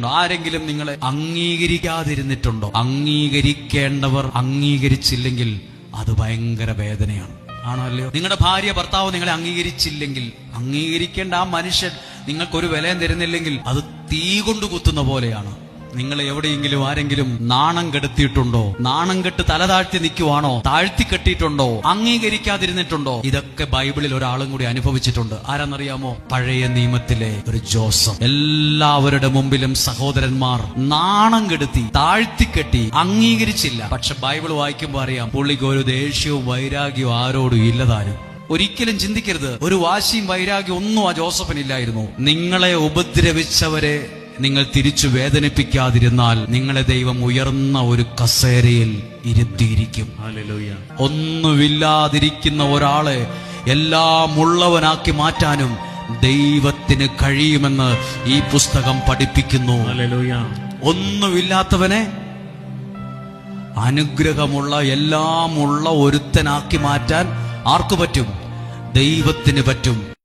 ആരെങ്കിലും നിങ്ങളെ അംഗീകരിക്കാതിരുന്നിട്ടുണ്ടോ? അംഗീകരിക്കേണ്ടവർ അംഗീകരിച്ചില്ലെങ്കിൽ അത് ഭയങ്കര വേദനയാണ്. ആണോ അല്ലയോ? നിങ്ങളുടെ ഭാര്യ ഭർത്താവ് നിങ്ങളെ അംഗീകരിച്ചില്ലെങ്കിൽ, അംഗീകരിക്കേണ്ട ആ മനുഷ്യൻ നിങ്ങൾക്കൊരു വിലയും തരുന്നില്ലെങ്കിൽ അത് തീ കൊണ്ട് കുത്തുന്ന പോലെയാണ്. നിങ്ങൾ എവിടെയെങ്കിലും ആരെങ്കിലും നാണം കെടുത്തിയിട്ടുണ്ടോ? നാണം കെട്ട് തല താഴ്ത്തി നിൽക്കുവാണോ? താഴ്ത്തി കെട്ടിയിട്ടുണ്ടോ? അംഗീകരിക്കാതിരുന്നിട്ടുണ്ടോ? ഇതൊക്കെ ബൈബിളിൽ ഒരാളും കൂടി അനുഭവിച്ചിട്ടുണ്ട്. ആരാന്നറിയാമോ? പഴയ നിയമത്തിലെ ഒരു ജോസഫ്. എല്ലാവരുടെ മുമ്പിലും സഹോദരന്മാർ നാണം കെടുത്തി, താഴ്ത്തിക്കെട്ടി, അംഗീകരിച്ചില്ല. പക്ഷെ ബൈബിൾ വായിക്കുമ്പോൾ അറിയാം, പുള്ളിക്ക് ഒരു ദേഷ്യവും വൈരാഗ്യവും ആരോടും ഇല്ലതാനും. ഒരിക്കലും ചിന്തിക്കരുത്, ഒരു വാശിയും വൈരാഗ്യം ഒന്നും ആ ജോസഫിനില്ലായിരുന്നു. നിങ്ങളെ ഉപദ്രവിച്ചവരെ നിങ്ങൾ തിരിച്ചു വേദനിപ്പിക്കാതിരുന്നാൽ നിങ്ങളെ ദൈവം ഉയർന്ന ഒരു കസേരയിൽ ഇരുത്തിയിരിക്കും. ഒന്നുമില്ലാതിരിക്കുന്ന ഒരാളെ എല്ലാം ഉള്ളവനാക്കി മാറ്റാനും ദൈവത്തിന് കഴിയുമെന്ന് ഈ പുസ്തകം പഠിപ്പിക്കുന്നു. ഒന്നുമില്ലാത്തവനെ അനുഗ്രഹമുള്ള എല്ലാം ഉള്ള ഒരുത്തനാക്കി മാറ്റാൻ ആർക്കു പറ്റും? ദൈവത്തിന് പറ്റും.